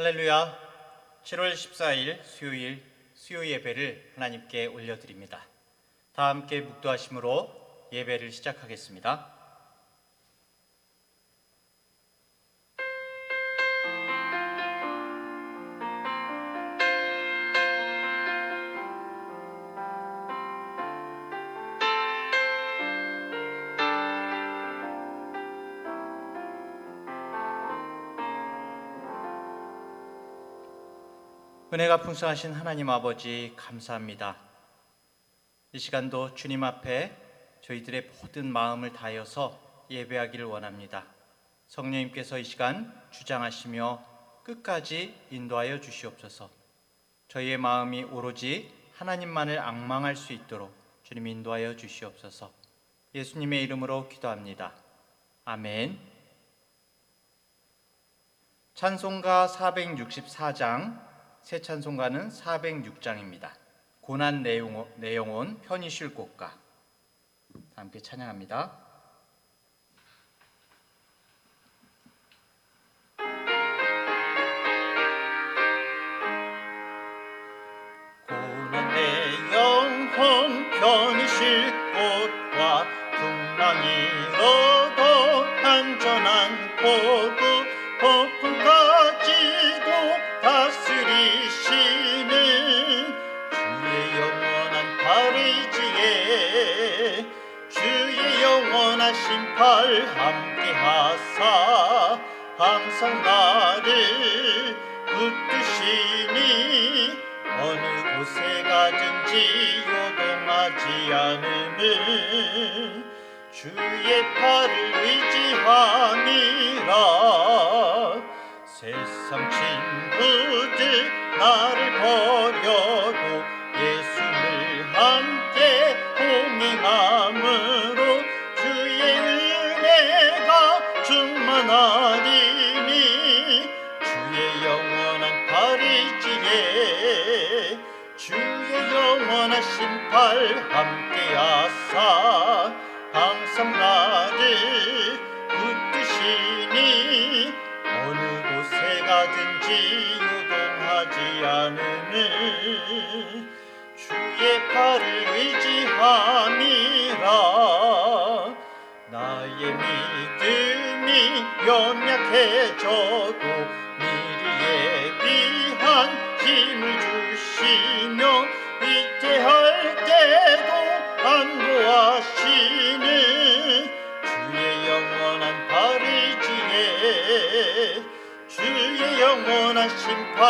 할렐루야. 7월 14일 수요일 수요 예배를 하나님께 올려드립니다. 다 함께 묵도하심으로 예배를 시작하겠습니다. 은혜가 풍성하신 하나님 아버지 감사합니다. 이 시간도 주님 앞에 저희들의 모든 마음을 다하여서 예배하기를 원합니다. 성령님께서 이 시간 주장하시며 끝까지 인도하여 주시옵소서. 저희의 마음이 오로지 하나님만을 앙망할 수 있도록 주님 인도하여 주시옵소서. 예수님의 이름으로 기도합니다. 아멘. 찬송가 464장, 새 찬송가는 406장입니다. 고난 내 영혼 편히 쉴 곳가. 함께 찬양합니다. 고난 내 영혼 편히 쉴 곳과 풍랑이로도 안전한 포구 폭풍까지도 다스리시는 주의 영원한 발의지에 주의 영원하신 팔 함께하사 항상 나를 붙드시니 어느 곳에 가든지 요동하지 않음을 주의 팔을 의지함이라. 세상 친구들 나를 버려도 예수를 함께 동행함으로 주의 은혜가 충만하리니 주의 영원한 발의지에 주의 영원하신 팔 함께하사 항상 나를 붙드시니 어느 곳에 가든지 요동하지 않음을 주의 팔을 의지함이라. 나의 믿음이 연약해져도 미리 예비한 힘을 주시며 위태할 때도 안보하시는 주의 영원한 발의지에 주의 영원하신 팔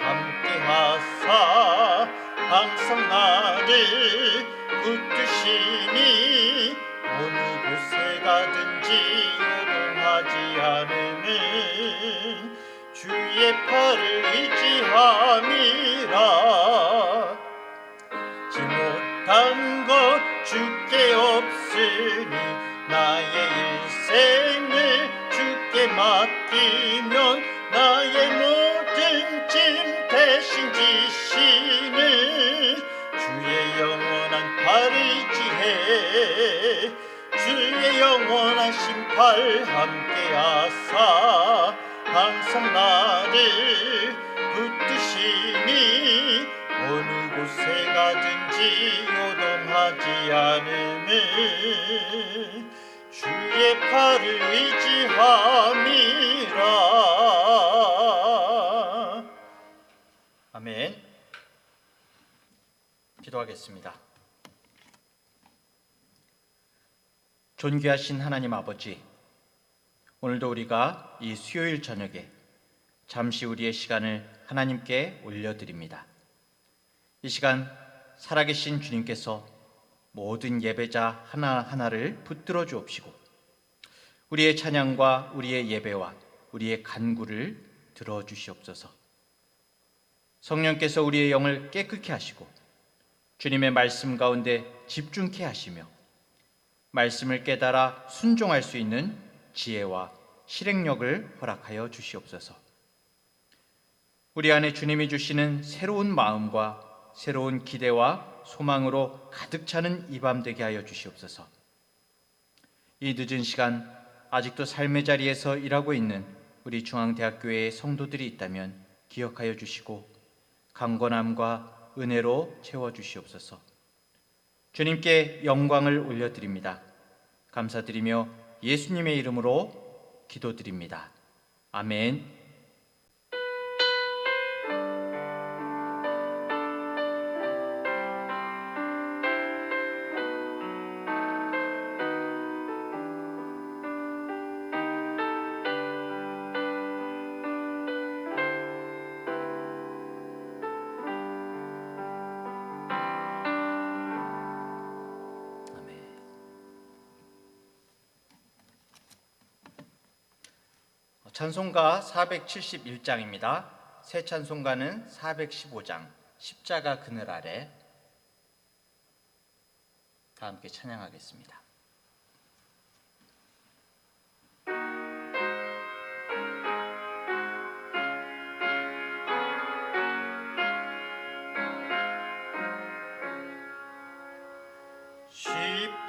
함께하사 항상 나를 붙드시니 어느 곳에 가든지 요동하지 않음을 주의 팔을 의지함이라. 지 못한 것 주께 없으니 나의 일생을 주께 맡기면 나의 모든 짐 대신 지시는 주의 영원한 발의지에 주의 영원하신 팔 함께하사 항상 나를 붙드시니 어느 곳에 가든지 요동하지 않음을 주의 팔을 의지함이라. 아멘. 기도하겠습니다. 존귀하신 하나님 아버지, 오늘도 우리가 이 수요일 저녁에 잠시 우리의 시간을 하나님께 올려드립니다. 이 시간 살아계신 주님께서 모든 예배자 하나하나를 붙들어 주옵시고 우리의 찬양과 우리의 예배와 우리의 간구를 들어주시옵소서. 성령께서 우리의 영을 깨끗게 하시고 주님의 말씀 가운데 집중케 하시며 말씀을 깨달아 순종할 수 있는 지혜와 실행력을 허락하여 주시옵소서. 우리 안에 주님이 주시는 새로운 마음과 새로운 기대와 소망으로 가득 차는 이 밤 되게 하여 주시옵소서. 이 늦은 시간 아직도 삶의 자리에서 일하고 있는 우리 중앙대학교의 성도들이 있다면 기억하여 주시고 강건함과 은혜로 채워주시옵소서. 주님께 영광을 올려드립니다. 감사드리며 예수님의 이름으로 기도드립니다. 아멘. 찬송가 471장입니다. 새 찬송가는 415장 십자가 그늘 아래. 다 함께 찬양하겠습니다.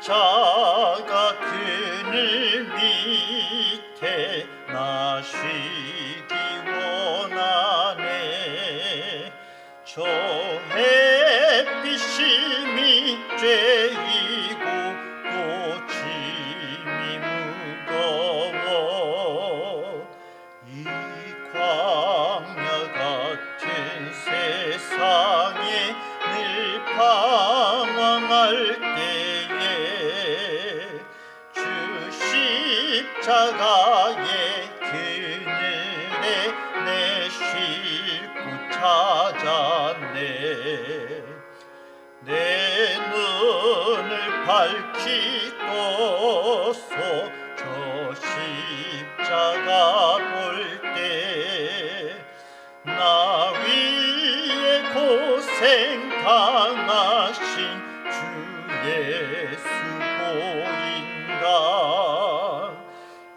십자가 그늘 밑에 나 쉬기 원하네. 저 햇빛이 죄이고 또 짐이 무거워. 이 광야 같은 세상에 늘 방황할 때에 주 십자가의 그늘에 내 쉴 곳 찾았네. 내 눈을 밝히 떠서 저 십자가 볼 때 나 위에 고생 당하신 주 예수 보인다.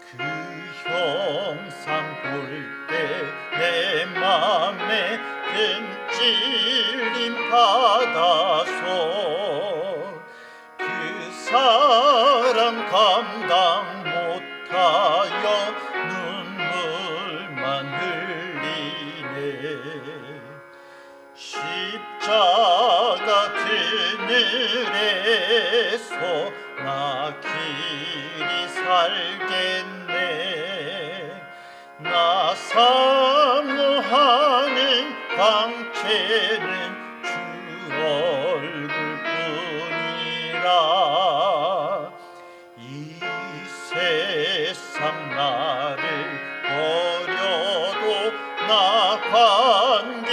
그 형상 볼 때 내 맘에 큰 찔림 받아서 그 사랑 감당 못하여 눈물만 흘리네. 십자가 그늘에서 나 길이 살겠네. 나 사모하는 광채는 주 얼굴뿐이라. 이 세상 나를 버려도 나 관계없도다.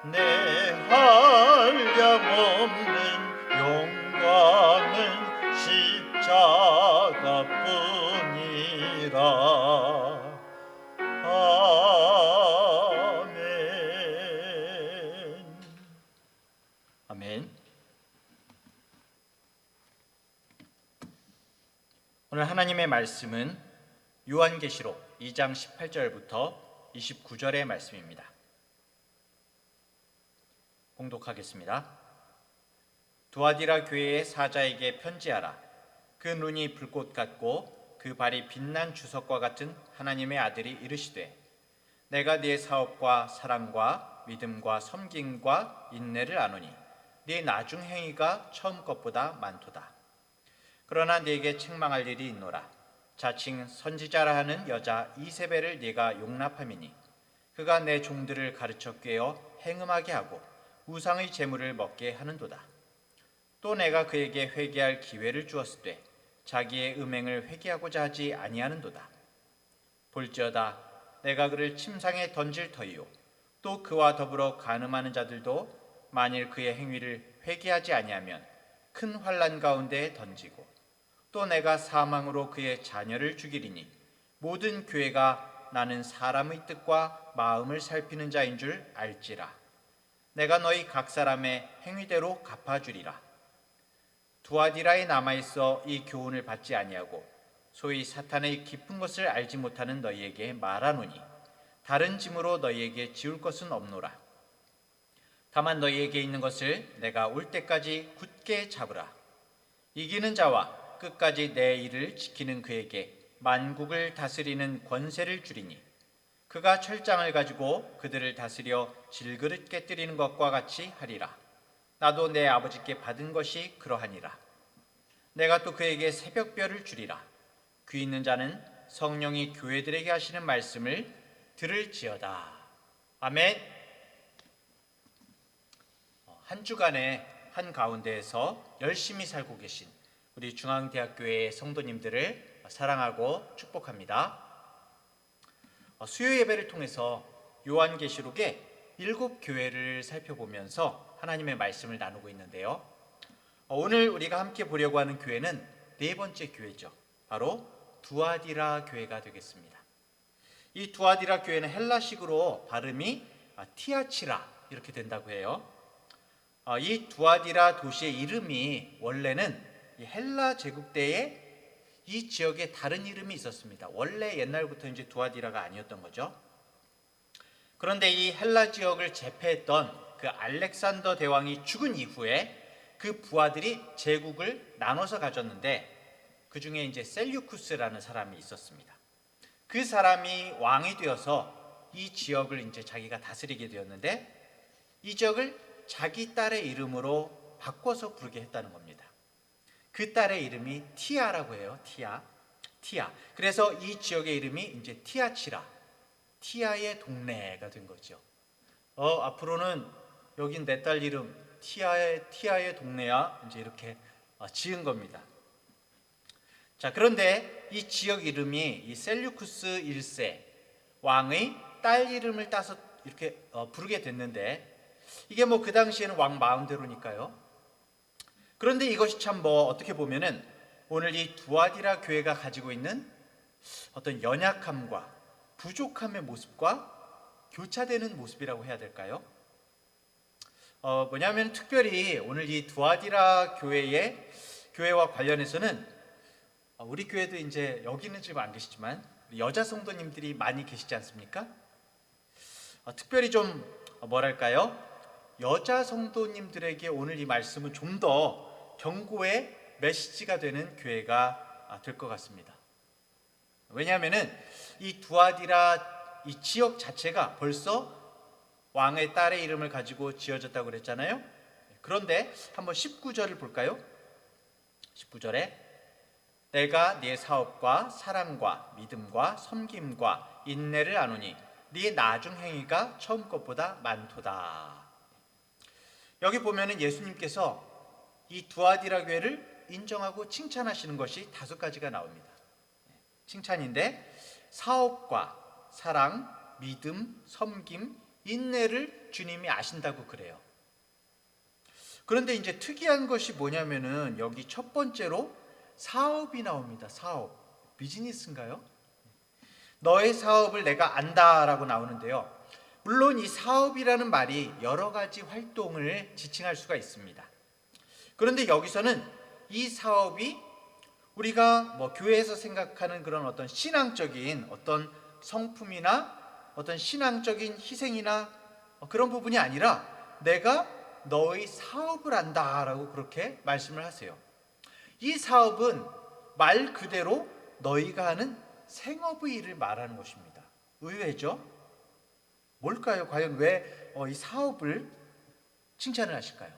내 한량없는 영광은 십자가뿐이라. 아멘. 아멘. 오늘 하나님의 말씀은 요한계시록 2장 18절부터 29절의 말씀입니다. 봉독하겠습니다. 두아디라 교회의 사자에게 편지하라. 그 눈이 불꽃 같고 그 발이 빛난 주석과 같은 하나님의 아들이 이르시되, 내가 네 사업과 사랑과 믿음과 섬김과 인내를 아노니 네 나중 행위가 처음 것보다 많도다. 그러나 네게 책망할 일이 있노라. 자칭 선지자라 하는 여자 이세벨을 네가 용납함이니 그가 내 종들을 가르쳐 꿰어 행음하게 하고 우상의 제물을 먹게 하는도다. 또 내가 그에게 회개할 기회를 주었을 때 자기의 음행을 회개하고자 하지 아니하는도다. 볼지어다 내가 그를 침상에 던질 터이요 또 그와 더불어 간음하는 자들도 만일 그의 행위를 회개하지 아니하면 큰 환난 가운데에 던지고, 또 내가 사망으로 그의 자녀를 죽이리니 모든 교회가 나는 사람의 뜻과 마음을 살피는 자인 줄 알지라. 내가 너희 각 사람의 행위대로 갚아주리라. 두아디라에 남아있어 이 교훈을 받지 아니하고 소위 사탄의 깊은 것을 알지 못하는 너희에게 말하노니 다른 짐으로 너희에게 지울 것은 없노라. 다만 너희에게 있는 것을 내가 올 때까지 굳게 잡으라. 이기는 자와 끝까지 내 일을 지키는 그에게 만국을 다스리는 권세를 주리니 그가 철장을 가지고 그들을 다스려 질그릇 깨뜨리는 것과 같이 하리라. 나도 내 아버지께 받은 것이 그러하니라. 내가 또 그에게 새벽별을 주리라. 귀 있는 자는 성령이 교회들에게 하시는 말씀을 들을지어다. 아멘. 한 주간의 한 가운데에서 열심히 살고 계신 우리 중앙대학교의 성도님들을 사랑하고 축복합니다. 수요 예배를 통해서 요한계시록의 7교회를 살펴보면서 하나님의 말씀을 나누고 있는데요. 오늘 우리가 함께 보려고 하는 교회는 네 번째 교회죠. 바로 두아디라 교회가 되겠습니다. 이 두아디라 교회는 헬라식으로 발음이 티아치라 이렇게 된다고 해요. 이 두아디라 도시의 이름이 원래는 헬라 제국 때에 이 지역에 다른 이름이 있었습니다. 원래 옛날부터 이제 두아디라가 아니었던 거죠. 그런데 이 헬라 지역을 제패했던 그 알렉산더 대왕이 죽은 이후에 그 부하들이 제국을 나눠서 가졌는데 그 중에 이제 셀류쿠스라는 사람이 있었습니다. 그 사람이 왕이 되어서 이 지역을 이제 자기가 다스리게 되었는데 이 지역을 자기 딸의 이름으로 바꿔서 부르게 했다는 겁니다. 그 딸의 이름이 티아라고 해요. 티아. 그래서 이 지역의 이름이 이제 티아치라, 티아의 동네가 된 거죠. 앞으로는 여긴 내 딸 이름 티아의 동네야. 이제 이렇게 지은 겁니다. 자, 그런데 이 지역 이름이 이 셀류쿠스 1세 왕의 딸 이름을 따서 이렇게 부르게 됐는데 이게 뭐 그 당시에는 왕 마음대로니까요. 그런데 이것이 참 어떻게 보면은 오늘 이 두아디라 교회가 가지고 있는 어떤 연약함과 부족함의 모습과 교차되는 모습이라고 해야 될까요? 뭐냐면 특별히 오늘 이 두아디라 교회와 관련해서는 우리 교회도 이제 여기는 지금 안 계시지만 여자 성도님들이 많이 계시지 않습니까? 특별히 좀 뭐랄까요? 여자 성도님들에게 오늘 이 말씀은 좀 더 경고의 메시지가 되는 교회가 될 것 같습니다. 왜냐하면은 이 두아디라 이 지역 자체가 벌써 왕의 딸의 이름을 가지고 지어졌다고 그랬잖아요. 그런데 한번 19절을 볼까요? 19절에 내가 네 사업과 사랑과 믿음과 섬김과 인내를 아노니 네 나중 행위가 처음 것보다 많도다. 여기 보면은 예수님께서 이 두아디라 교회를 인정하고 칭찬하시는 것이 5가지가 나옵니다. 칭찬인데 사업과 사랑, 믿음, 섬김, 인내를 주님이 아신다고 그래요. 그런데 이제 특이한 것이 뭐냐면은 여기 첫 번째로 사업이 나옵니다. 사업. 비즈니스인가요? 너의 사업을 내가 안다라고 나오는데요. 물론 이 사업이라는 말이 여러 가지 활동을 지칭할 수가 있습니다. 그런데 여기서는 이 사업이 우리가 교회에서 생각하는 그런 어떤 신앙적인 어떤 성품이나 어떤 신앙적인 희생이나 그런 부분이 아니라 내가 너의 사업을 안다라고 그렇게 말씀을 하세요. 이 사업은 말 그대로 너희가 하는 생업의 일을 말하는 것입니다. 의외죠? 뭘까요? 과연 왜 이 사업을 칭찬을 하실까요?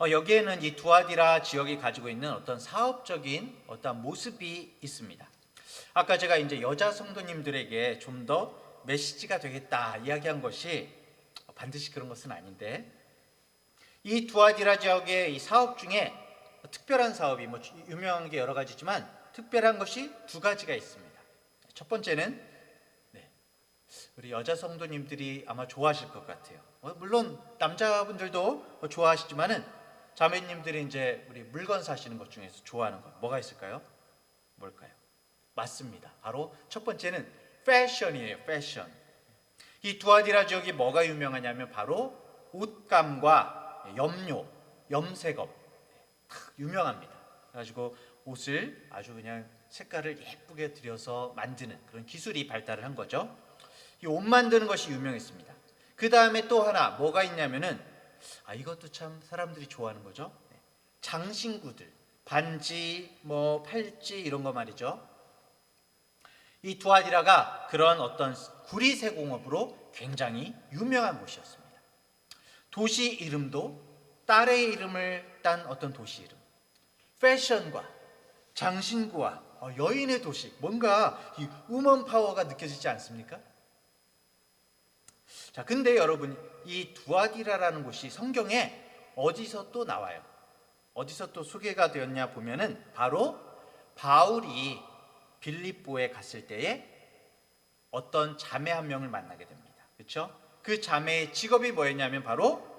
여기에는 이 두아디라 지역이 가지고 있는 어떤 사업적인 어떤 모습이 있습니다. 아까 제가 이제 여자 성도님들에게 좀 더 메시지가 되겠다 이야기한 것이 반드시 그런 것은 아닌데 이 두아디라 지역의 이 사업 중에 특별한 사업이 유명한 게 여러 가지지만 특별한 것이 2가지가 있습니다. 첫 번째는 우리 여자 성도님들이 아마 좋아하실 것 같아요. 물론 남자분들도 좋아하시지만은 자매님들이 이제 우리 물건 사시는 것 중에서 좋아하는 것 뭐가 있을까요? 뭘까요? 맞습니다. 바로 첫 번째는 패션이에요. 패션. 이 두아디라 지역이 뭐가 유명하냐면 바로 옷감과 염료, 염색업 유명합니다. 그래가지고 옷을 아주 그냥 색깔을 예쁘게 들여서 만드는 그런 기술이 발달을 한 거죠. 이 옷 만드는 것이 유명했습니다. 그 다음에 또 하나 뭐가 있냐면은 이것도 참 사람들이 좋아하는 거죠. 장신구들, 반지, 뭐 팔찌 이런 거 말이죠. 이 두아디라가 그런 어떤 구리세공업으로 굉장히 유명한 곳이었습니다. 도시 이름도 딸의 이름을 딴 어떤 도시 이름, 패션과 장신구와 여인의 도시, 뭔가 이 우먼 파워가 느껴지지 않습니까? 자, 근데 여러분, 이 두아디라라는 곳이 성경에 어디서 또 나와요? 어디서 또 소개가 되었냐 보면은 바로 바울이 빌립보에 갔을 때에 어떤 자매 한 명을 만나게 됩니다. 그렇죠? 그 자매의 직업이 뭐였냐면 바로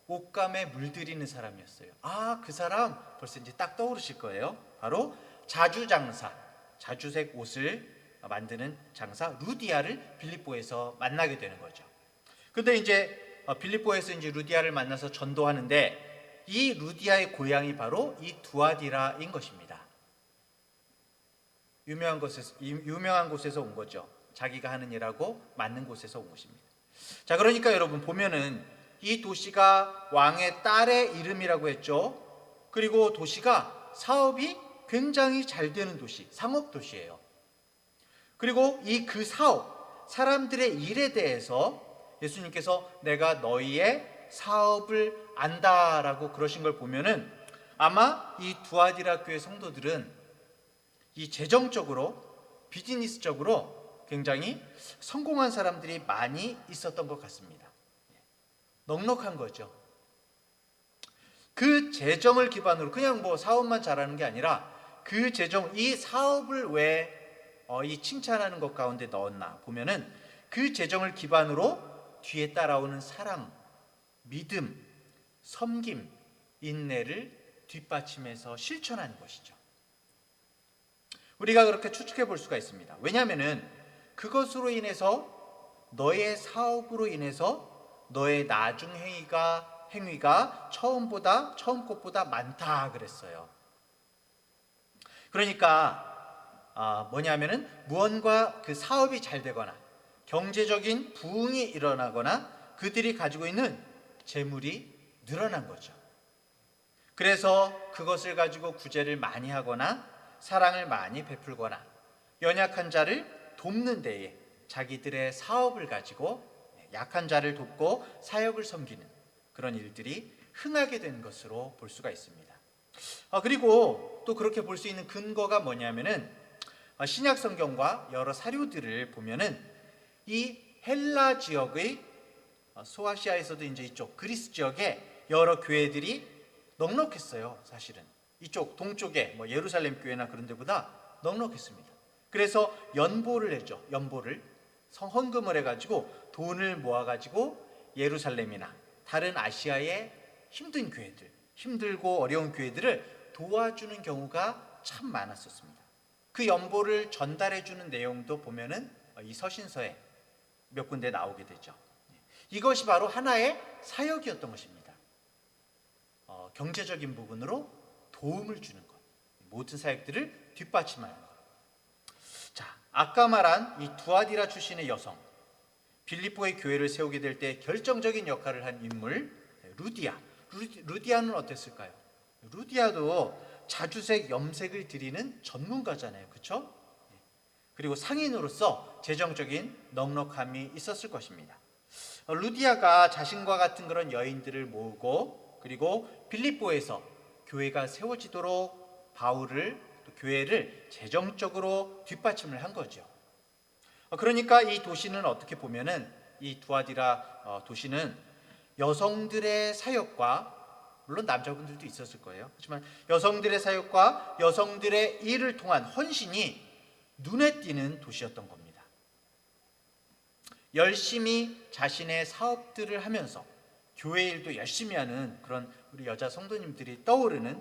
옷감에 물들이는 사람이었어요. 아, 그 사람 벌써 이제 딱 떠오르실 거예요. 바로 자주장사, 자주색 옷을 만드는 장사 루디아를 빌립보에서 만나게 되는 거죠. 근데 이제 빌립보에서 이제 루디아를 만나서 전도하는데 이 루디아의 고향이 바로 이 두아디라인 것입니다. 유명한 곳에서 온 거죠. 자기가 하는 일하고 맞는 곳에서 온 것입니다. 자, 그러니까 여러분 보면은 이 도시가 왕의 딸의 이름이라고 했죠. 그리고 도시가 사업이 굉장히 잘 되는 도시, 상업 도시예요. 그리고 그 사업, 사람들의 일에 대해서 예수님께서 내가 너희의 사업을 안다라고 그러신 걸 보면은 아마 이 두아디라 교회 성도들은 이 재정적으로, 비즈니스적으로 굉장히 성공한 사람들이 많이 있었던 것 같습니다. 넉넉한 거죠. 그 재정을 기반으로 그냥 뭐 사업만 잘하는 게 아니라 그 재정, 이 사업을 왜 이 칭찬하는 것 가운데 넣었나 보면은 그 재정을 기반으로 뒤에 따라오는 사랑, 믿음, 섬김, 인내를 뒷받침해서 실천하는 것이죠. 우리가 그렇게 추측해 볼 수가 있습니다. 왜냐하면은 그것으로 인해서 너의 사업으로 인해서 너의 나중 행위가 처음 것보다 많다 그랬어요. 그러니까 뭐냐면은 무언가 그 사업이 잘 되거나 경제적인 부흥이 일어나거나 그들이 가지고 있는 재물이 늘어난 거죠. 그래서 그것을 가지고 구제를 많이 하거나 사랑을 많이 베풀거나 연약한 자를 돕는 데에 자기들의 사업을 가지고 약한 자를 돕고 사역을 섬기는 그런 일들이 흥하게 된 것으로 볼 수가 있습니다. 그리고 또 그렇게 볼 수 있는 근거가 뭐냐면은 신약 성경과 여러 사료들을 보면은 이 헬라 지역의 소아시아에서도 이제 이쪽 그리스 지역에 여러 교회들이 넉넉했어요. 사실은 이쪽 동쪽에 뭐 예루살렘 교회나 그런 데보다 넉넉했습니다. 그래서 연보를 했죠. 연보를 헌금을 해가지고 돈을 모아가지고 예루살렘이나 다른 아시아의 힘든 교회들, 힘들고 어려운 교회들을 도와주는 경우가 참 많았었습니다. 그 연보를 전달해주는 내용도 보면은 이 서신서에 몇 군데 나오게 되죠. 이것이 바로 하나의 사역이었던 것입니다. 경제적인 부분으로 도움을 주는 것, 모든 사역들을 뒷받침하는 것. 자, 아까 말한 이 두아디라 출신의 여성, 빌립보의 교회를 세우게 될 때 결정적인 역할을 한 인물 루디아. 루디아는 어땠을까요? 루디아도 자주색 염색을 드리는 전문가잖아요. 그렇죠? 그리고 상인으로서 재정적인 넉넉함이 있었을 것입니다. 루디아가 자신과 같은 그런 여인들을 모으고 그리고 빌립보에서 교회가 세워지도록 바울을 또 교회를 재정적으로 뒷받침을 한 거죠. 그러니까 이 도시는 어떻게 보면은 이 두아디라 도시는 여성들의 사역과 물론 남자분들도 있었을 거예요. 하지만 여성들의 사역과 여성들의 일을 통한 헌신이 눈에 띄는 도시였던 겁니다. 열심히 자신의 사업들을 하면서 교회 일도 열심히 하는 그런 우리 여자 성도님들이 떠오르는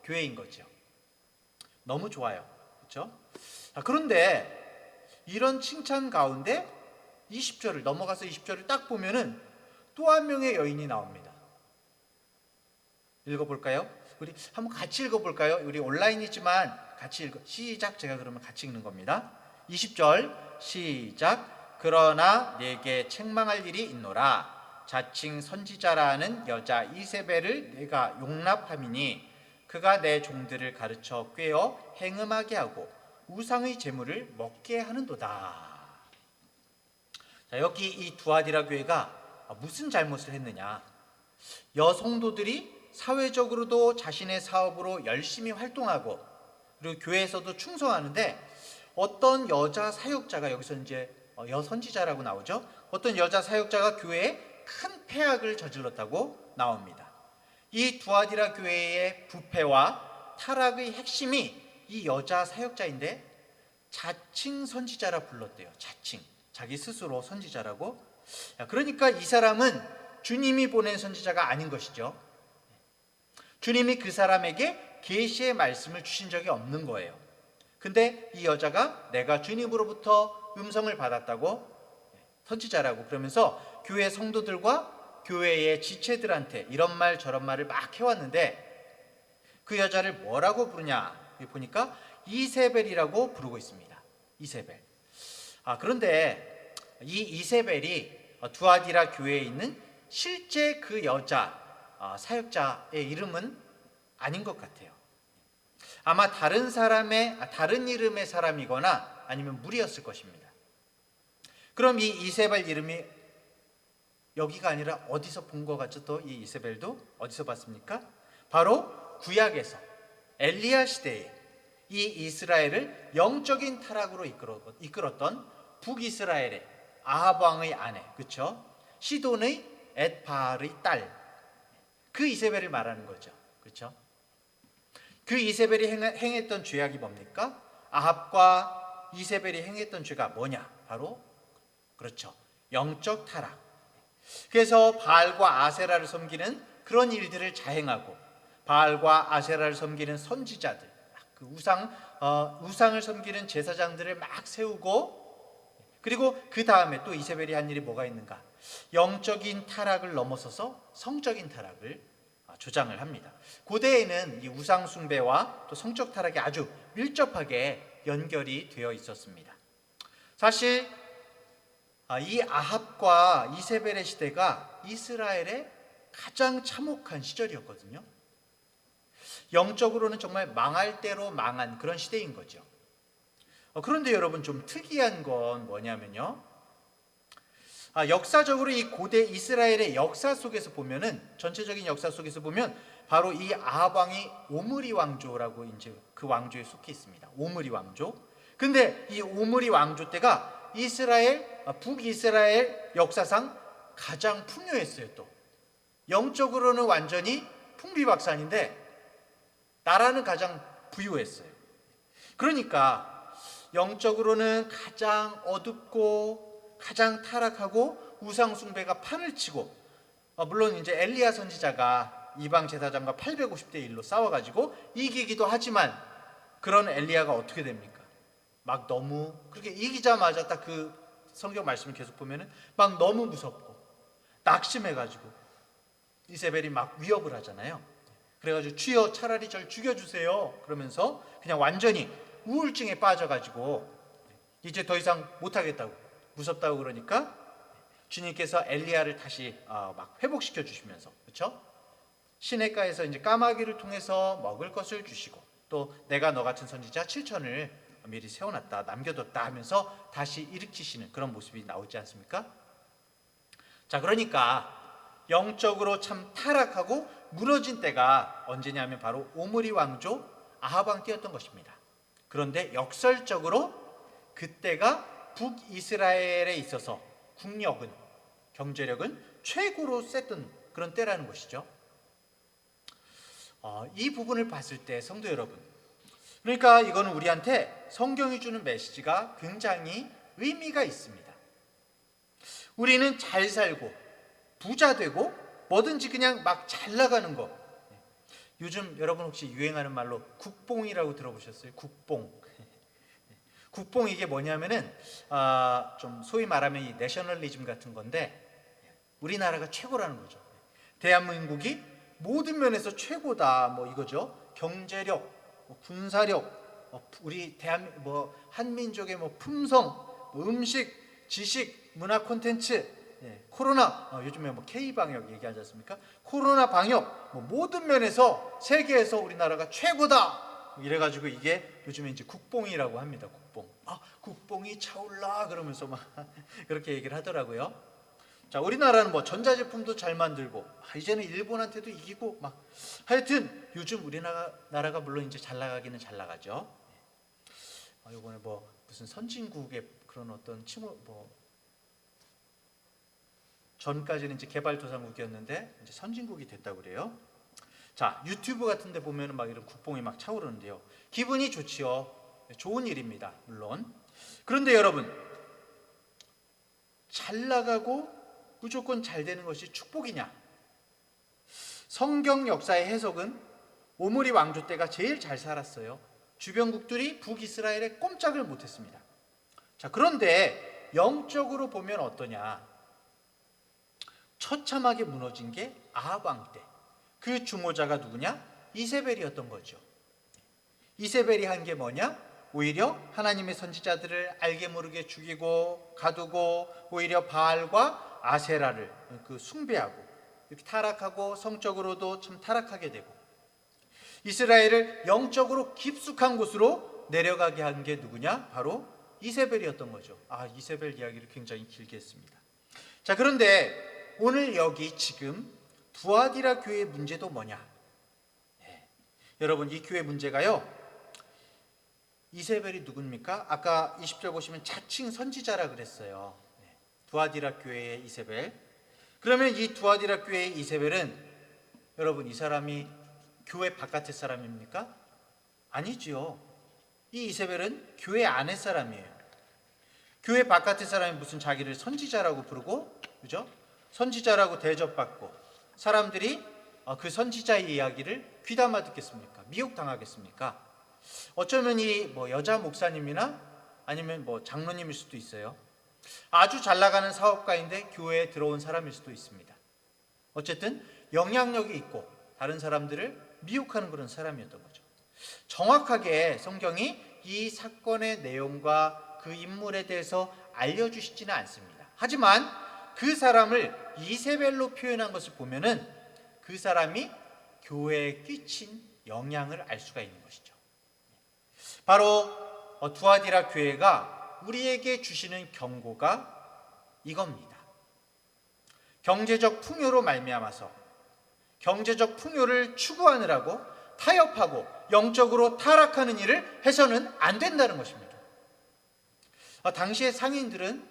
교회인 거죠. 너무 좋아요. 그렇죠? 그런데 이런 칭찬 가운데 20절을 넘어가서 20절을 딱 보면은 또 한 명의 여인이 나옵니다. 읽어볼까요? 우리 한번 같이 읽어볼까요? 우리 온라인이지만 같이 시작. 제가 그러면 같이 읽는 겁니다. 20절 시작. 그러나 내게 책망할 일이 있노라. 자칭 선지자라는 여자 이세벨을 내가 용납함이니 그가 내 종들을 가르쳐 꾀어 행음하게 하고 우상의 재물을 먹게 하는도다. 자, 여기 이 두아디라 교회가 무슨 잘못을 했느냐? 여성도들이 사회적으로도 자신의 사업으로 열심히 활동하고 그리고 교회에서도 충성하는데 어떤 여자 사역자가, 여기서 이제 여선지자라고 나오죠. 어떤 여자 사역자가 교회에 큰 폐악을 저질렀다고 나옵니다. 이 두아디라 교회의 부패와 타락의 핵심이 이 여자 사역자인데 자칭 선지자라 불렀대요. 자칭, 자기 스스로 선지자라고. 그러니까 이 사람은 주님이 보낸 선지자가 아닌 것이죠. 주님이 그 사람에게 계시의 말씀을 주신 적이 없는 거예요. 근데 이 여자가 내가 주님으로부터 음성을 받았다고, 선지자라고 그러면서 교회 성도들과 교회의 지체들한테 이런 말 저런 말을 막 해왔는데 그 여자를 뭐라고 부르냐 보니까 이세벨이라고 부르고 있습니다. 이세벨. 그런데 이 이세벨이 두아디라 교회에 있는 실제 그 여자 사역자의 이름은 아닌 것 같아요. 아마 다른 이름의 사람이거나 아니면 무리였을 것입니다. 그럼 이 이세벨 이름이 여기가 아니라 어디서 본 것 같죠? 또 이 이세벨도 어디서 봤습니까? 바로 구약에서 엘리야 시대에 이 이스라엘을 영적인 타락으로 이끌었던 북이스라엘의 아합 왕의 아내, 그렇죠? 시돈의 엣바알의 딸, 그 이세벨을 말하는 거죠, 그렇죠? 그 이세벨이 행했던 죄악이 뭡니까? 아합과 이세벨이 행했던 죄가 뭐냐? 바로 그렇죠, 영적 타락. 그래서 바알과 아세라를 섬기는 그런 일들을 자행하고 바알과 아세라를 섬기는 선지자들, 그 우상을 섬기는 제사장들을 막 세우고, 그리고 그 다음에 또 이세벨이 한 일이 뭐가 있는가? 영적인 타락을 넘어서서 성적인 타락을 조장을 합니다. 고대에는 이 우상 숭배와 또 성적 타락이 아주 밀접하게 연결이 되어 있었습니다. 사실 이 아합과 이세벨의 시대가 이스라엘의 가장 참혹한 시절이었거든요. 영적으로는 정말 망할 대로 망한 그런 시대인 거죠. 그런데 여러분, 좀 특이한 건 뭐냐면요, 역사적으로 이 고대 이스라엘의 역사 속에서 보면은, 전체적인 역사 속에서 보면 바로 이 아합 왕이 오므리 왕조라고 이제 그 왕조에 속해 있습니다. 오므리 왕조. 근데 이 오므리 왕조 때가 북이스라엘 역사상 가장 풍요했어요. 또 영적으로는 완전히 풍비박산인데 나라는 가장 부유했어요. 그러니까 영적으로는 가장 어둡고 가장 타락하고 우상 숭배가 판을 치고, 물론 이제 엘리야 선지자가 이방 제사장과 850대 1로 싸워가지고 이기기도 하지만, 그런 엘리야가 어떻게 됩니까? 막 너무 그렇게 이기자마자 딱 그 성경 말씀을 계속 보면은 막 너무 무섭고 낙심해가지고 이세벨이 막 위협을 하잖아요. 그래가지고 주여 차라리 절 죽여주세요 그러면서 그냥 완전히 우울증에 빠져가지고 이제 더 이상 못하겠다고, 무섭다고 그러니까 주님께서 엘리야를 다시 막 회복시켜 주시면서, 그렇죠? 시냇가에서 이제 까마귀를 통해서 먹을 것을 주시고, 또 내가 너 같은 선지자 7천을 미리 세워놨다, 남겨뒀다 하면서 다시 일으키시는 그런 모습이 나오지 않습니까? 자, 그러니까 영적으로 참 타락하고 무너진 때가 언제냐면 바로 오므리 왕조 아합 왕 때였던 것입니다. 그런데 역설적으로 그때가 북이스라엘에 있어서 국력은, 경제력은 최고로 셌던 그런 때라는 것이죠. 이 부분을 봤을 때 성도 여러분, 그러니까 이거는 우리한테 성경이 주는 메시지가 굉장히 의미가 있습니다. 우리는 잘 살고 부자 되고 뭐든지 그냥 막 잘 나가는 거, 요즘 여러분 혹시 유행하는 말로 국뽕이라고 들어보셨어요? 국뽕. 국뽕, 이게 뭐냐면은 좀 소위 말하면 이 내셔널리즘 같은 건데, 우리나라가 최고라는 거죠. 대한민국이 모든 면에서 최고다, 뭐 이거죠. 경제력, 군사력, 우리 한민족의 품성, 음식, 지식, 문화 콘텐츠, 코로나 요즘에 뭐 K 방역 얘기하지 않습니까? 코로나 방역 뭐 모든 면에서 세계에서 우리나라가 최고다 이래가지고 이게 요즘에 이제 국뽕이라고 합니다. 국뽕. 국뽕이 차올라 그러면서 막 그렇게 얘기를 하더라고요. 자, 우리나라는 뭐 전자제품도 잘 만들고 이제는 일본한테도 이기고 막 하여튼 요즘 우리나라가 물론 이제 잘 나가기는 잘 나가죠. 이번에 뭐 무슨 선진국의 그런 어떤 전까지는 이제 개발도상국이었는데 이제 선진국이 됐다고 그래요. 자, 유튜브 같은 데 보면은 막 이런 국뽕이 막 차오르는데요. 기분이 좋지요. 좋은 일입니다. 물론. 그런데 여러분, 잘 나가고 무조건 잘 되는 것이 축복이냐? 성경 역사의 해석은 오므리 왕조 때가 제일 잘 살았어요. 주변국들이 북이스라엘에 꼼짝을 못했습니다. 자, 그런데 영적으로 보면 어떠냐? 처참하게 무너진 게 아합 왕 때. 그 주모자가 누구냐? 이세벨이었던 거죠. 이세벨이 한 게 뭐냐? 오히려 하나님의 선지자들을 알게 모르게 죽이고 가두고 오히려 바알과 아세라를 숭배하고 이렇게 타락하고 성적으로도 참 타락하게 되고 이스라엘을 영적으로 깊숙한 곳으로 내려가게 한 게 누구냐? 바로 이세벨이었던 거죠. 이세벨 이야기를 굉장히 길게 했습니다. 자, 그런데 오늘 여기 지금 두아디라 교회의 문제도 뭐냐? 여러분, 이 교회 문제가요, 이세벨이 누굽니까? 아까 20절 보시면 자칭 선지자라 그랬어요. 두아디라 교회의 이세벨. 그러면 이 두아디라 교회의 이세벨은 여러분, 이 사람이 교회 바깥의 사람입니까? 아니지요. 이 이세벨은 교회 안의 사람이에요. 교회 바깥의 사람이 무슨 자기를 선지자라고 부르고, 그죠? 선지자라고 대접받고 사람들이 그 선지자의 이야기를 귀담아 듣겠습니까? 미혹당하겠습니까? 어쩌면 이 여자 목사님이나 아니면 장로님일 수도 있어요. 아주 잘 나가는 사업가인데 교회에 들어온 사람일 수도 있습니다. 어쨌든 영향력이 있고 다른 사람들을 미혹하는 그런 사람이었던 거죠. 정확하게 성경이 이 사건의 내용과 그 인물에 대해서 알려주시지는 않습니다. 하지만 그 사람을 이세벨로 표현한 것을 보면은 그 사람이 교회에 끼친 영향을 알 수가 있는 것이죠. 바로 두아디라 교회가 우리에게 주시는 경고가 이겁니다. 경제적 풍요로 말미암아서 경제적 풍요를 추구하느라고 타협하고 영적으로 타락하는 일을 해서는 안 된다는 것입니다. 당시의 상인들은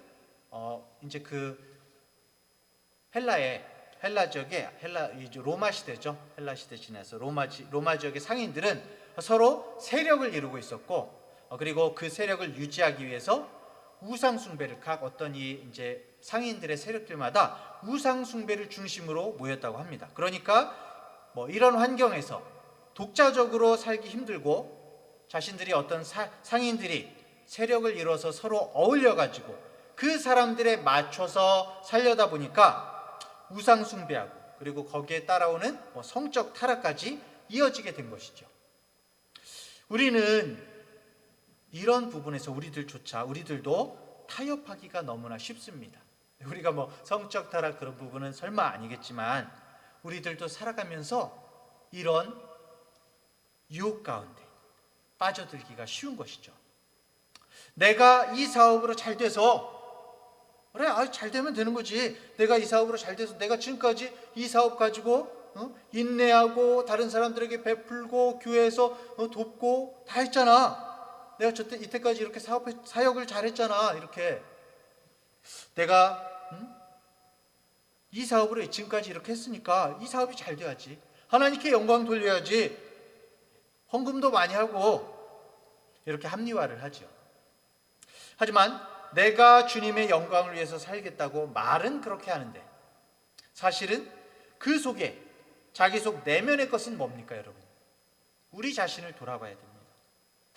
이제 그 헬라 지역에 로마 시대죠. 헬라 시대 지나서 로마 지역의 상인들은 서로 세력을 이루고 있었고, 그리고 그 세력을 유지하기 위해서 우상 숭배를 각 어떤 이제 상인들의 세력들마다 우상 숭배를 중심으로 모였다고 합니다. 그러니까 이런 환경에서 독자적으로 살기 힘들고 자신들이 어떤 상인들이 세력을 이뤄서 서로 어울려 가지고 그 사람들에 맞춰서 살려다 보니까 우상 숭배하고 그리고 거기에 따라오는 성적 타락까지 이어지게 된 것이죠. 우리는 이런 부분에서 우리들도 타협하기가 너무나 쉽습니다. 우리가 성적 타락 그런 부분은 설마 아니겠지만 우리들도 살아가면서 이런 유혹 가운데 빠져들기가 쉬운 것이죠. 내가 이 사업으로 잘 돼서 그래, 잘 되면 되는 거지. 내가 이 사업으로 잘 돼서 내가 지금까지 이 사업 가지고 인내하고 다른 사람들에게 베풀고 교회에서 돕고 다 했잖아. 내가 이때까지 이렇게 사역을 잘했잖아. 이렇게 내가 이 사업으로 지금까지 이렇게 했으니까 이 사업이 잘 돼야지. 하나님께 영광 돌려야지. 헌금도 많이 하고 이렇게 합리화를 하죠. 하지만 내가 주님의 영광을 위해서 살겠다고 말은 그렇게 하는데 사실은 그 속에 자기 속 내면의 것은 뭡니까, 여러분? 우리 자신을 돌아봐야 됩니다.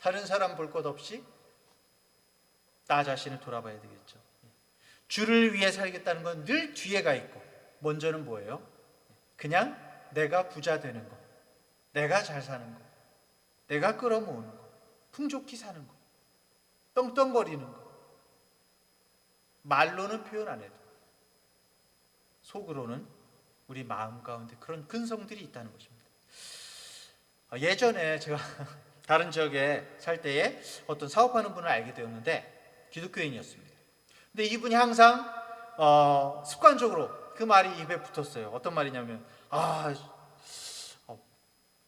다른 사람 볼 것 없이 나 자신을 돌아봐야 되겠죠. 주를 위해 살겠다는 건 늘 뒤에가 있고 먼저는 뭐예요? 그냥 내가 부자 되는 거, 내가 잘 사는 거, 내가 끌어모으는 거, 풍족히 사는 거, 떵떵거리는 거. 말로는 표현 안 해도 속으로는 우리 마음 가운데 그런 근성들이 있다는 것입니다. 예전에 제가 다른 지역에 살 때에 어떤 사업하는 분을 알게 되었는데 기독교인이었습니다. 근데 이분이 항상 습관적으로 그 말이 입에 붙었어요. 어떤 말이냐면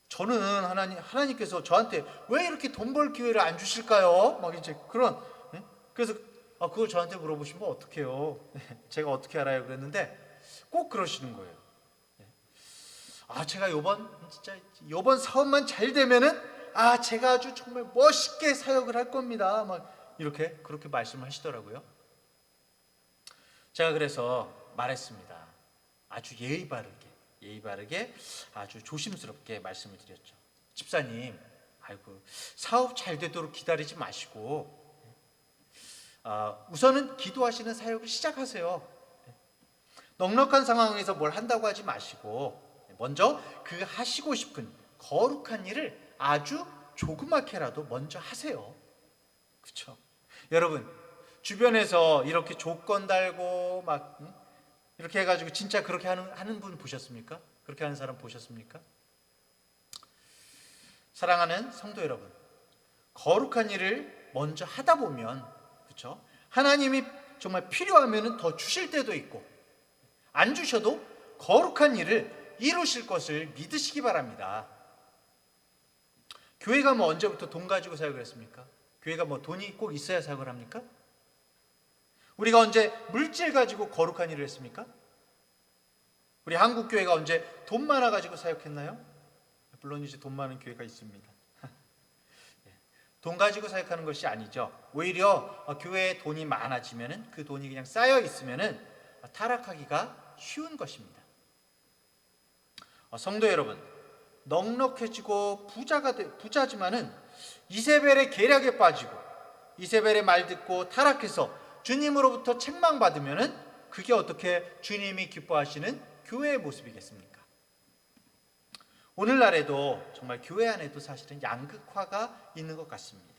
저는 하나님께서 저한테 왜 이렇게 돈 벌 기회를 안 주실까요? 막 이제 그런. 그래서 그걸 저한테 물어보시면 어떡해요? 제가 어떻게 알아요? 그랬는데 꼭 그러시는 거예요. 제가 요번 사업만 잘 되면은 제가 아주 정말 멋있게 사역을 할 겁니다. 막 그렇게 말씀을 하시더라고요. 제가 그래서 말했습니다. 아주 예의 바르게 아주 조심스럽게 말씀을 드렸죠. 집사님, 사업 잘 되도록 기다리지 마시고 우선은 기도하시는 사역을 시작하세요. 넉넉한 상황에서 뭘 한다고 하지 마시고 먼저 그 하시고 싶은 거룩한 일을 아주 조그맣게라도 먼저 하세요. 그렇죠? 여러분, 주변에서 이렇게 조건 달고 막 이렇게 해가지고 진짜 그렇게 하는 분 보셨습니까? 그렇게 하는 사람 보셨습니까? 사랑하는 성도 여러분, 거룩한 일을 먼저 하다 보면, 그렇죠? 하나님이 정말 필요하면 더 주실 때도 있고 안 주셔도 거룩한 일을 이루실 것을 믿으시기 바랍니다. 교회가 언제부터 돈 가지고 사역을 했습니까? 교회가 돈이 꼭 있어야 사역을 합니까? 우리가 언제 물질 가지고 거룩한 일을 했습니까? 우리 한국 교회가 언제 돈 많아 가지고 사역했나요? 물론 이제 돈 많은 교회가 있습니다. 돈 가지고 사역하는 것이 아니죠. 오히려 교회에 돈이 많아지면은 그 돈이 그냥 쌓여 있으면은 타락하기가 쉬운 것입니다. 성도 여러분, 넉넉해지고 부자지만은 이세벨의 계략에 빠지고 이세벨의 말 듣고 타락해서 주님으로부터 책망받으면은 그게 어떻게 주님이 기뻐하시는 교회의 모습이겠습니까? 오늘날에도 정말 교회 안에도 사실은 양극화가 있는 것 같습니다.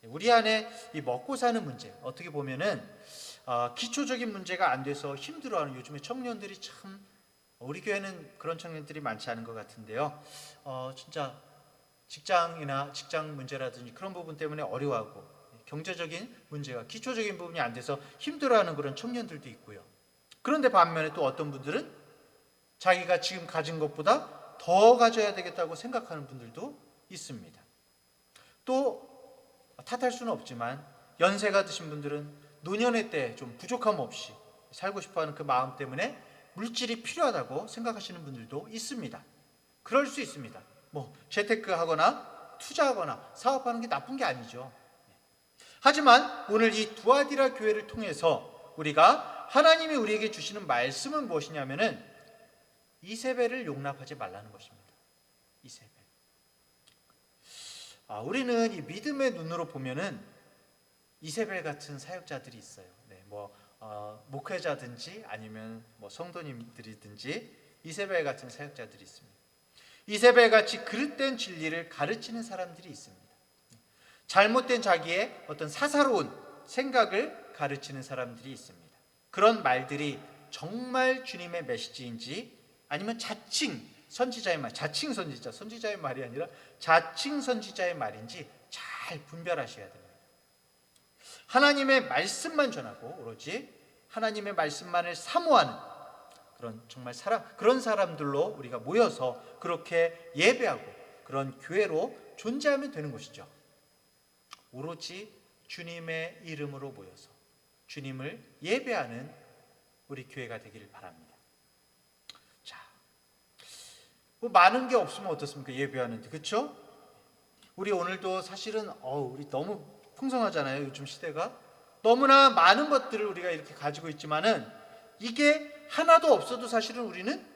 우리 안에 이 먹고 사는 문제, 어떻게 보면은 기초적인 문제가 안 돼서 힘들어하는 요즘에 청년들이 참, 우리 교회는 그런 청년들이 많지 않은 것 같은데요. 진짜 직장 문제라든지 그런 부분 때문에 어려워하고 경제적인 문제가 기초적인 부분이 안 돼서 힘들어하는 그런 청년들도 있고요. 그런데 반면에 또 어떤 분들은 자기가 지금 가진 것보다 더 가져야 되겠다고 생각하는 분들도 있습니다. 또 탓할 수는 없지만 연세가 드신 분들은 노년의 때 좀 부족함 없이 살고 싶어하는 그 마음 때문에 물질이 필요하다고 생각하시는 분들도 있습니다. 그럴 수 있습니다. 재테크하거나 투자하거나 사업하는 게 나쁜 게 아니죠. 하지만 오늘 이 두아디라 교회를 통해서 우리가 하나님이 우리에게 주시는 말씀은 무엇이냐면은 이세벨을 용납하지 말라는 것입니다. 이세벨. 우리는 이 믿음의 눈으로 보면은 이세벨 같은 사역자들이 있어요. 목회자든지 아니면 성도님들이든지 이세벨 같은 사역자들이 있습니다. 이세벨 같이 그릇된 진리를 가르치는 사람들이 있습니다. 잘못된 자기의 어떤 사사로운 생각을 가르치는 사람들이 있습니다. 그런 말들이 정말 주님의 메시지인지 아니면 자칭 선지자의 말이 아니라 자칭 선지자의 말인지 잘 분별하셔야 됩니다. 하나님의 말씀만 전하고 오로지 하나님의 말씀만을 사모하는 그런 사람들로 우리가 모여서 그렇게 예배하고 그런 교회로 존재하면 되는 것이죠. 오로지 주님의 이름으로 모여서 주님을 예배하는 우리 교회가 되기를 바랍니다. 자, 많은 게 없으면 어떻습니까? 예배하는데, 그렇죠? 우리 오늘도 사실은 우리 너무 풍성하잖아요. 요즘 시대가 너무나 많은 것들을 우리가 이렇게 가지고 있지만은 이게 하나도 없어도 사실은 우리는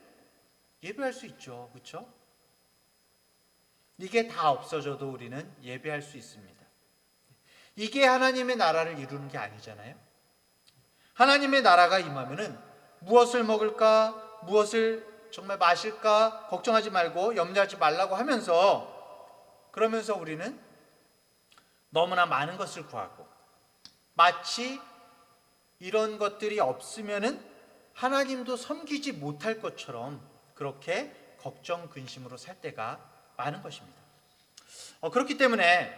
예배할 수 있죠, 그렇죠? 이게 다 없어져도 우리는 예배할 수 있습니다. 이게 하나님의 나라를 이루는 게 아니잖아요. 하나님의 나라가 임하면은 무엇을 먹을까, 무엇을 정말 마실까 걱정하지 말고 염려하지 말라고 그러면서 우리는 너무나 많은 것을 구하고 마치 이런 것들이 없으면은 하나님도 섬기지 못할 것처럼 그렇게 걱정 근심으로 살 때가 많은 것입니다. 그렇기 때문에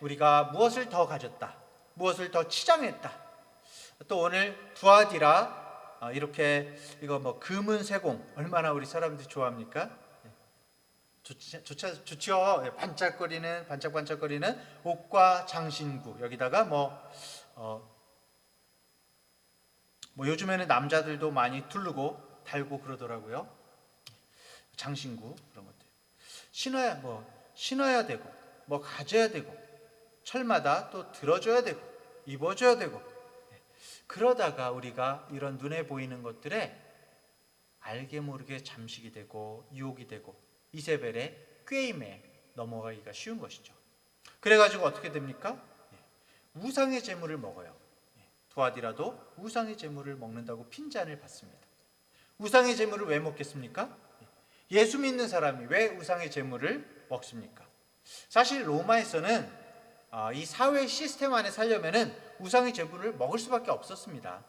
우리가 무엇을 더 가졌다, 무엇을 더 치장했다, 또 오늘 두아디라 이렇게 이거 뭐 금은세공 얼마나 우리 사람들이 좋아합니까? 좋죠. 반짝반짝거리는 옷과 장신구, 여기다가 뭐 요즘에는 남자들도 많이 두르고 달고 그러더라고요. 장신구 그런 것들 신어야 되고 뭐 가져야 되고 철마다 또 들어줘야 되고 입어줘야 되고, 그러다가 우리가 이런 눈에 보이는 것들에 알게 모르게 잠식이 되고 유혹이 되고 이세벨의 꾀임에 넘어가기가 쉬운 것이죠. 그래가지고 어떻게 됩니까? 우상의 제물을 먹어요. 두아디라도 우상의 제물을 먹는다고 핀잔을 받습니다. 우상의 제물을 왜 먹겠습니까? 예수 믿는 사람이 왜 우상의 제물을 먹습니까? 사실 로마에서는 이 사회 시스템 안에 살려면은 우상의 제물을 먹을 수밖에 없었습니다.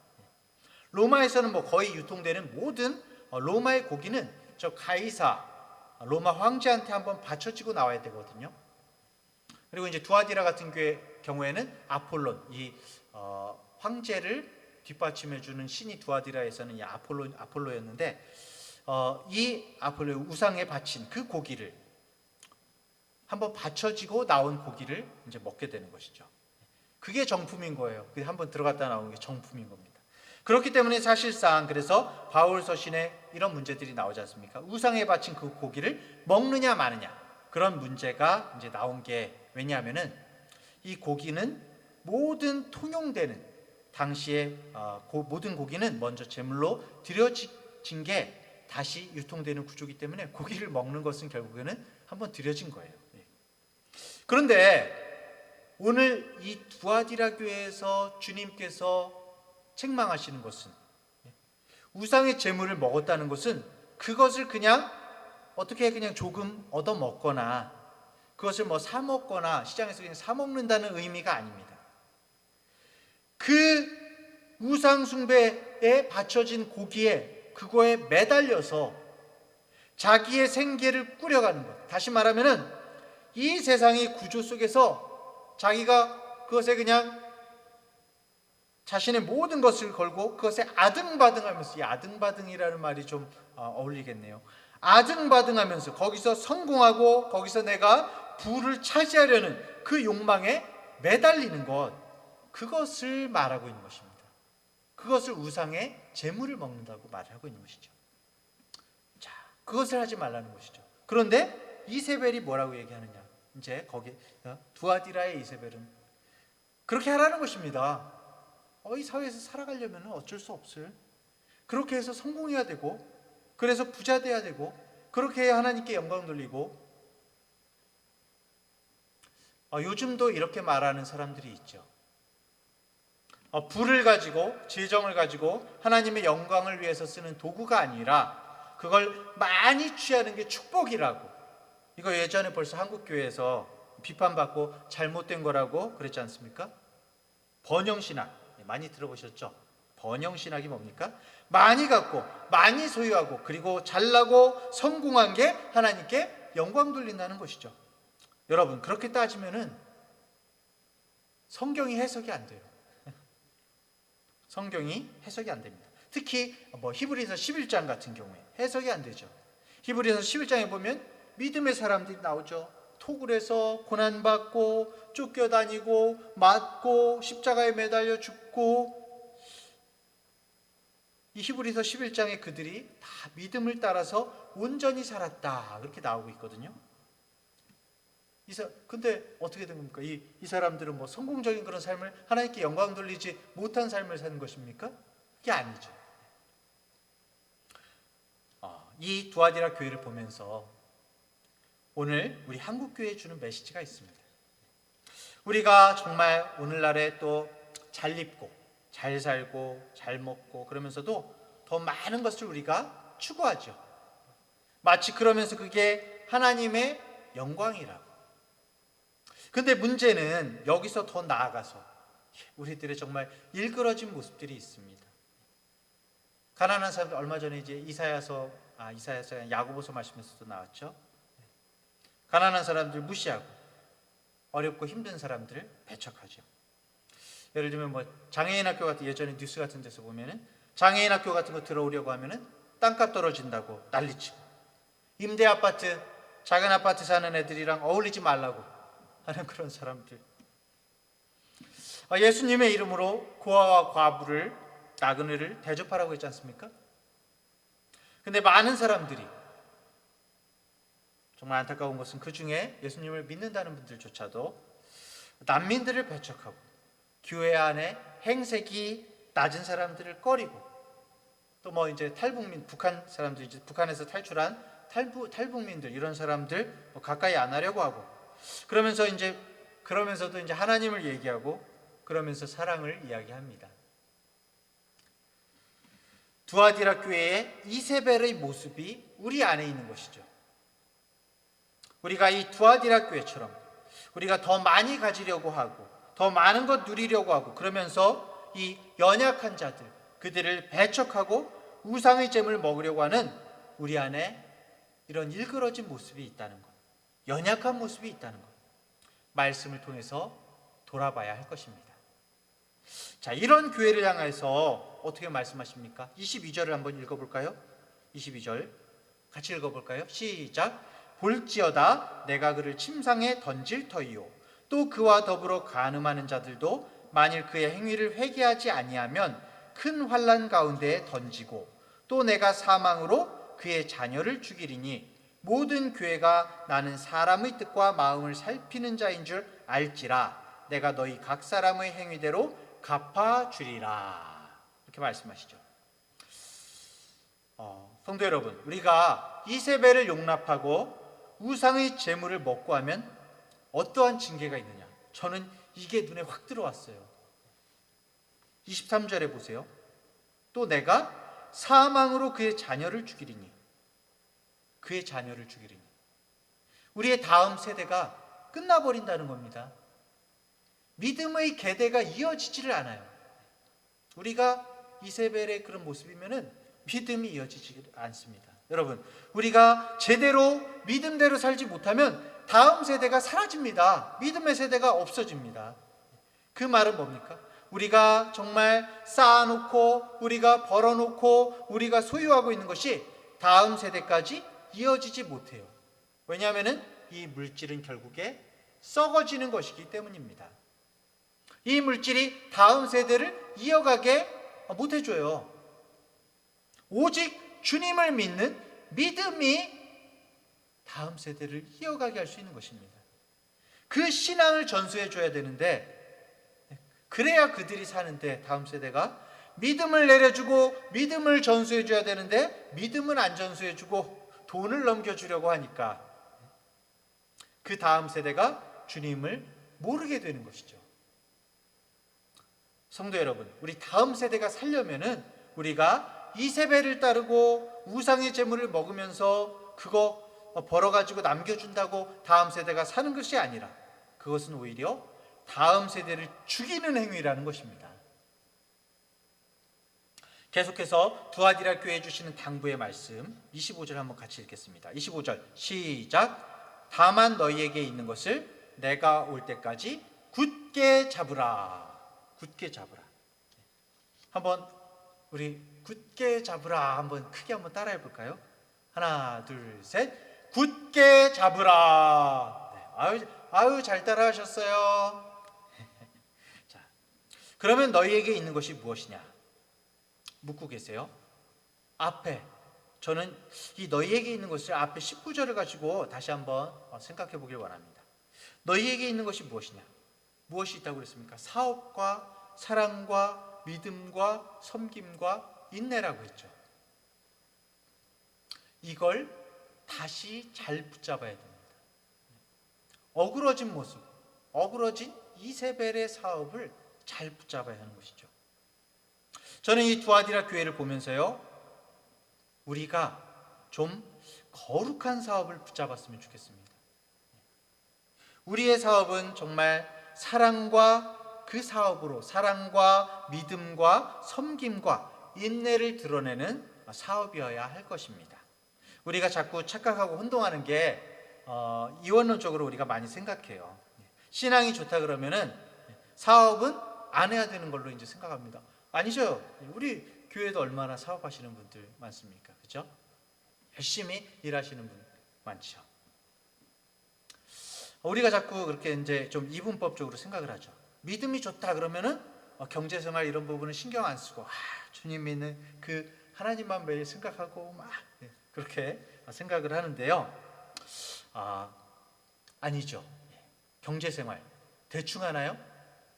로마에서는 뭐 거의 유통되는 모든 로마의 고기는 저 가이사 로마 황제한테 한번 바쳐지고 나와야 되거든요. 그리고 이제 두아디라 같은 경우에는 아폴론, 이 황제를 뒷받침해주는 신이 두아디라에서는 이 아폴로였는데, 이 아폴로 우상에 바친 그 고기를 한번 바쳐지고 나온 고기를 이제 먹게 되는 것이죠. 그게 정품인 거예요. 그게 한번 들어갔다 나오는 게 정품인 겁니다. 그렇기 때문에 사실상 그래서 바울 서신에 이런 문제들이 나오지 않습니까? 우상에 바친 그 고기를 먹느냐 마느냐, 그런 문제가 이제 나온 게, 왜냐하면은 이 고기는 모든 통용되는 당시에 모든 고기는 먼저 제물로 드려진 게 다시 유통되는 구조이기 때문에 고기를 먹는 것은 결국에는 한번 드려진 거예요. 그런데 오늘 이 두아디라 교회에서 주님께서 책망하시는 것은, 우상의 제물을 먹었다는 것은 그것을 그냥 어떻게 그냥 조금 얻어 먹거나 그것을 뭐 사 먹거나 시장에서 그냥 사 먹는다는 의미가 아닙니다. 그 우상 숭배에 바쳐진 고기에, 그거에 매달려서 자기의 생계를 꾸려가는 것. 다시 말하면은 이 세상의 구조 속에서 자기가 그것에 그냥 자신의 모든 것을 걸고 그것에 아등바등하면서, 이 아등바등이라는 말이 좀 어울리겠네요. 아등바등하면서 거기서 성공하고 거기서 내가 부를 차지하려는 그 욕망에 매달리는 것, 그것을 말하고 있는 것입니다. 그것을 우상의 제물을 먹는다고 말하고 있는 것이죠. 자, 그것을 하지 말라는 것이죠. 그런데 이세벨이 뭐라고 얘기하느냐? 이제 거기 두아디라의 이세벨은 그렇게 하라는 것입니다. 이 사회에서 살아가려면 어쩔 수 없어요. 그렇게 해서 성공해야 되고, 그래서 부자 돼야 되고, 그렇게 해야 하나님께 영광 돌리고. 요즘도 이렇게 말하는 사람들이 있죠. 부를 가지고, 재정을 가지고 하나님의 영광을 위해서 쓰는 도구가 아니라 그걸 많이 취하는 게 축복이라고. 이거 예전에 벌써 한국교회에서 비판받고 잘못된 거라고 그랬지 않습니까? 번영신학 많이 들어보셨죠? 번영신학이 뭡니까? 많이 갖고 많이 소유하고 그리고 잘나고 성공한 게 하나님께 영광 돌린다는 것이죠. 여러분, 그렇게 따지면은 성경이 해석이 안 돼요. 성경이 해석이 안 됩니다. 특히 히브리서 11장 같은 경우에 해석이 안 되죠. 히브리서 11장에 보면 믿음의 사람들이 나오죠. 토굴에서 고난받고 쫓겨다니고 맞고 십자가에 매달려 죽고, 이 히브리서 11장에 그들이 다 믿음을 따라서 온전히 살았다, 그렇게 나오고 있거든요. 근데 어떻게 된 겁니까? 이 사람들은 뭐 성공적인 그런 삶을, 하나님께 영광 돌리지 못한 삶을 사는 것입니까? 그게 아니죠. 이 두아디라 교회를 보면서 오늘 우리 한국교회에 주는 메시지가 있습니다. 우리가 정말 오늘날에 또 잘 입고 잘 살고 잘 먹고 그러면서도 더 많은 것을 우리가 추구하죠. 마치 그러면서 그게 하나님의 영광이라고. 근데 문제는 여기서 더 나아가서 우리들의 정말 일그러진 모습들이 있습니다. 가난한 사람들 얼마 전에 이제 이사야서 야고보서 말씀에서도 나왔죠. 가난한 사람들 무시하고 어렵고 힘든 사람들을 배척하죠. 예를 들면 뭐 장애인 학교 같은 예전에 뉴스 같은 데서 보면은 장애인 학교 같은 거 들어오려고 하면은 땅값 떨어진다고 난리치고 임대 아파트 작은 아파트 사는 애들이랑 어울리지 말라고 하는 그런 사람들. 예수님의 이름으로 고아와 과부를 나그네를 대접하라고 했지 않습니까? 근데 많은 사람들이 정말 안타까운 것은 그 중에 예수님을 믿는다는 분들조차도 난민들을 배척하고 교회 안에 행색이 낮은 사람들을 꺼리고 또 뭐 이제 탈북민 북한 사람들 이제 북한에서 탈출한 탈북민들 이런 사람들 뭐 가까이 안 하려고 하고 그러면서도 이제 하나님을 얘기하고 그러면서 사랑을 이야기합니다. 두아디라 교회의 이세벨의 모습이 우리 안에 있는 것이죠. 우리가 이 두아디라 교회처럼 우리가 더 많이 가지려고 하고 더 많은 것 누리려고 하고 그러면서 이 연약한 자들 그들을 배척하고 우상의 잼을 먹으려고 하는 우리 안에 이런 일그러진 모습이 있다는 것, 연약한 모습이 있다는 것, 말씀을 통해서 돌아봐야 할 것입니다. 자, 이런 교회를 향해서 어떻게 말씀하십니까? 22절을 한번 읽어볼까요? 22절 같이 읽어볼까요? 시작. 볼지어다 내가 그를 침상에 던질 터이요 또 그와 더불어 간음하는 자들도 만일 그의 행위를 회개하지 아니하면 큰 환난 가운데에 던지고 또 내가 사망으로 그의 자녀를 죽이리니 모든 교회가 나는 사람의 뜻과 마음을 살피는 자인 줄 알지라 내가 너희 각 사람의 행위대로 갚아주리라. 이렇게 말씀하시죠. 성도 여러분, 우리가 이세벨을 용납하고 우상의 재물을 먹고 하면 어떠한 징계가 있느냐? 저는 이게 눈에 확 들어왔어요. 23절에 보세요. 또 내가 사망으로 그의 자녀를 죽이리니 그의 자녀를 죽이리니 우리의 다음 세대가 끝나버린다는 겁니다. 믿음의 계대가 이어지지를 않아요. 우리가 이세벨의 그런 모습이면은 믿음이 이어지지 않습니다. 여러분, 우리가 제대로 믿음대로 살지 못하면 다음 세대가 사라집니다. 믿음의 세대가 없어집니다. 그 말은 뭡니까? 우리가 정말 쌓아놓고 우리가 벌어놓고 우리가 소유하고 있는 것이 다음 세대까지 이어지지 못해요. 왜냐하면 이 물질은 결국에 썩어지는 것이기 때문입니다. 이 물질이 다음 세대를 이어가게 못해줘요. 오직 주님을 믿는 믿음이 다음 세대를 이어가게 할 수 있는 것입니다. 그 신앙을 전수해줘야 되는데 그래야 그들이 사는데 다음 세대가 믿음을 내려주고 믿음을 전수해줘야 되는데 믿음은 안 전수해주고 돈을 넘겨주려고 하니까 그 다음 세대가 주님을 모르게 되는 것이죠. 성도 여러분, 우리 다음 세대가 살려면은 우리가 이세벨을 따르고 우상의 재물을 먹으면서 그거 벌어가지고 남겨준다고 다음 세대가 사는 것이 아니라 그것은 오히려 다음 세대를 죽이는 행위라는 것입니다. 계속해서 두아디라 교회에 주시는 당부의 말씀 25절 한번 같이 읽겠습니다. 25절 시작. 다만 너희에게 있는 것을 내가 올 때까지 굳게 잡으라. 굳게 잡으라. 한번 우리 굳게 잡으라 한번 크게 한번 따라해 볼까요? 하나 둘 셋. 굳게 잡으라. 네. 아유 잘 따라하셨어요. 자, 그러면 너희에게 있는 것이 무엇이냐? 묻고 계세요. 앞에 저는 이 너희에게 있는 것을 앞에 19절을 가지고 다시 한번 생각해 보길 원합니다. 너희에게 있는 것이 무엇이냐? 무엇이 있다고 그랬습니까? 사업과 사랑과 믿음과 섬김과 인내라고 했죠. 이걸 다시 잘 붙잡아야 됩니다. 어그러진 모습, 어그러진 이세벨의 사업을 잘 붙잡아야 하는 것이죠. 저는 이 두아디라 교회를 보면서요, 우리가 좀 거룩한 사업을 붙잡았으면 좋겠습니다. 우리의 사업은 정말 사랑과 그 사업으로 사랑과 믿음과 섬김과 인내를 드러내는 사업이어야 할 것입니다. 우리가 자꾸 착각하고 혼동하는 게 이원론적으로 우리가 많이 생각해요. 신앙이 좋다 그러면은 사업은 안 해야 되는 걸로 이제 생각합니다. 아니죠. 우리 교회도 얼마나 사업하시는 분들 많습니까? 그렇죠? 열심히 일하시는 분 많죠. 우리가 자꾸 그렇게 이제 좀 이분법적으로 생각을 하죠. 믿음이 좋다 그러면은 경제생활 이런 부분은 신경 안 쓰고 주님 믿는 그 하나님만 매일 생각하고 막 그렇게 생각을 하는데요. 아니죠. 경제생활 대충 하나요?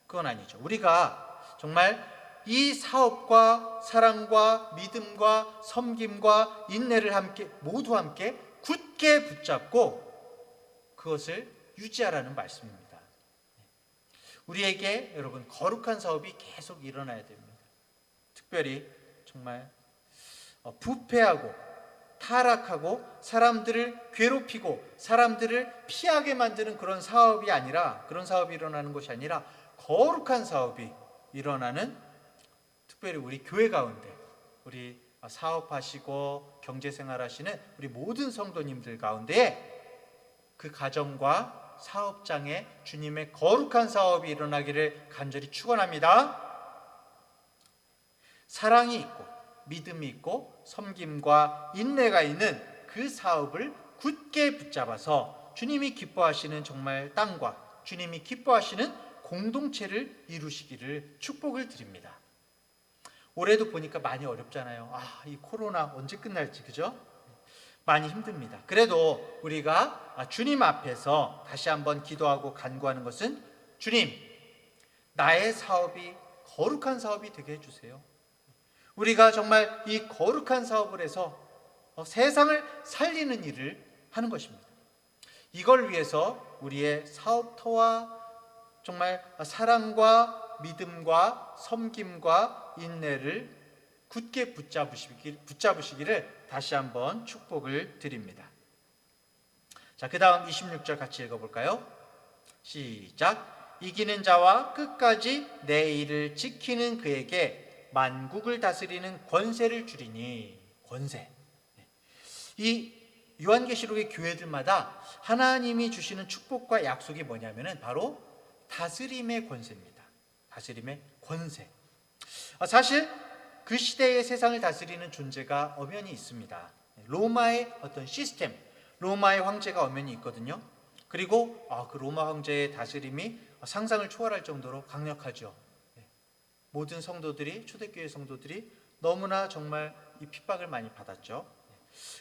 그건 아니죠. 우리가 정말 이 사업과 사랑과 믿음과 섬김과 인내를 함께 모두 함께 굳게 붙잡고 그것을 유지하라는 말씀입니다. 우리에게 여러분 거룩한 사업이 계속 일어나야 됩니다. 특별히 정말 부패하고 타락하고 사람들을 괴롭히고 사람들을 피하게 만드는 그런 사업이 아니라, 그런 사업이 일어나는 것이 아니라 거룩한 사업이 일어나는, 특별히 우리 교회 가운데 우리 사업하시고 경제생활 하시는 우리 모든 성도님들 가운데 그 가정과 사업장에 주님의 거룩한 사업이 일어나기를 간절히 축원합니다. 사랑이 있고 믿음이 있고 섬김과 인내가 있는 그 사업을 굳게 붙잡아서 주님이 기뻐하시는 정말 땅과 주님이 기뻐하시는 공동체를 이루시기를 축복을 드립니다. 올해도 보니까 많이 어렵잖아요. 이 코로나 언제 끝날지, 그죠? 많이 힘듭니다. 그래도 우리가 주님 앞에서 다시 한번 기도하고 간구하는 것은, 주님, 나의 사업이 거룩한 사업이 되게 해주세요. 우리가 정말 이 거룩한 사업을 해서 세상을 살리는 일을 하는 것입니다. 이걸 위해서 우리의 사업터와 정말 사랑과 믿음과 섬김과 인내를 굳게 붙잡으시기를 다시 한번 축복을 드립니다. 자, 그 다음 26절 같이 읽어볼까요? 시작. 이기는 자와 끝까지 내 일을 지키는 그에게 만국을 다스리는 권세를 주리니. 권세. 이 요한계시록의 교회들마다 하나님이 주시는 축복과 약속이 뭐냐면은 바로 다스림의 권세입니다. 다스림의 권세. 사실 그 시대의 세상을 다스리는 존재가 엄연히 있습니다. 로마의 어떤 시스템, 로마의 황제가 엄연히 있거든요. 그리고 그 로마 황제의 다스림이 상상을 초월할 정도로 강력하죠. 모든 성도들이, 초대교회 성도들이 너무나 정말 이 핍박을 많이 받았죠.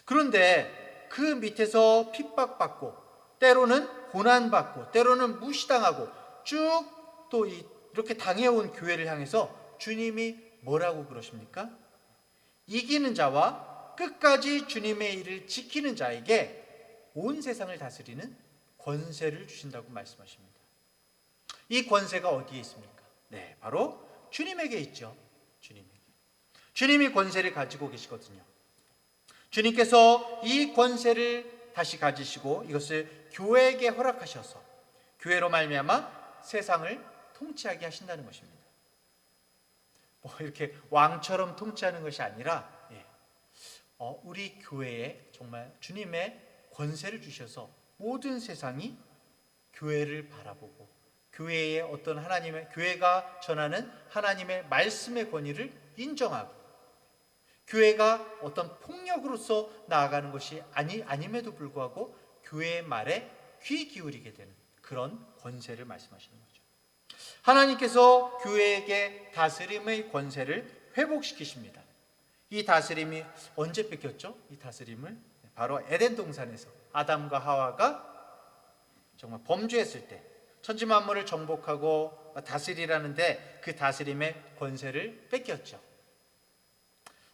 그런데 그 밑에서 핍박받고 때로는 고난받고 때로는 무시당하고 쭉 또 이렇게 당해온 교회를 향해서 주님이 뭐라고 그러십니까? 이기는 자와 끝까지 주님의 일을 지키는 자에게 온 세상을 다스리는 권세를 주신다고 말씀하십니다. 이 권세가 어디에 있습니까? 네, 바로 주님에게 있죠. 주님에게. 주님이 권세를 가지고 계시거든요. 주님께서 이 권세를 다시 가지시고 이것을 교회에게 허락하셔서 교회로 말미암아 세상을 통치하게 하신다는 것입니다. 이렇게 왕처럼 통치하는 것이 아니라 우리 교회에 정말 주님의 권세를 주셔서 모든 세상이 교회를 바라보고 교회의 어떤 하나님의, 교회가 전하는 하나님의 말씀의 권위를 인정하고 교회가 어떤 폭력으로서 나아가는 것이 아님에도 불구하고 교회의 말에 귀 기울이게 되는 그런 권세를 말씀하시는 거죠. 하나님께서 교회에게 다스림의 권세를 회복시키십니다. 이 다스림이 언제 뺏겼죠? 이 다스림을 바로 에덴 동산에서 아담과 하와가 정말 범죄했을 때 천지 만물을 정복하고 다스리라는데 그 다스림의 권세를 뺏겼죠.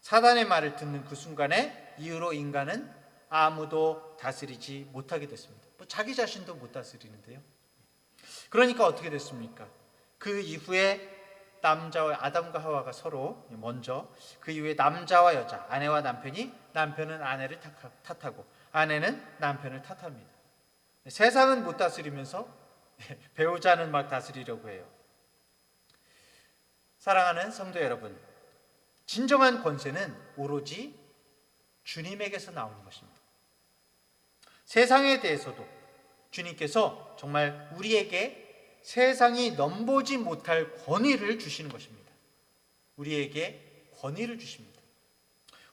사단의 말을 듣는 그 순간에 이후로 인간은 아무도 다스리지 못하게 됐습니다. 자기 자신도 못 다스리는데요. 그러니까 어떻게 됐습니까? 그 이후에 남자와 아담과 하와가 서로 먼저, 그 이후에 남자와 여자, 아내와 남편이 남편은 아내를 탓하고 아내는 남편을 탓합니다. 세상은 못 다스리면서 배우자는 막 다스리려고 해요. 사랑하는 성도 여러분, 진정한 권세는 오로지 주님에게서 나오는 것입니다. 세상에 대해서도 주님께서 정말 우리에게 세상이 넘보지 못할 권위를 주시는 것입니다. 우리에게 권위를 주십니다.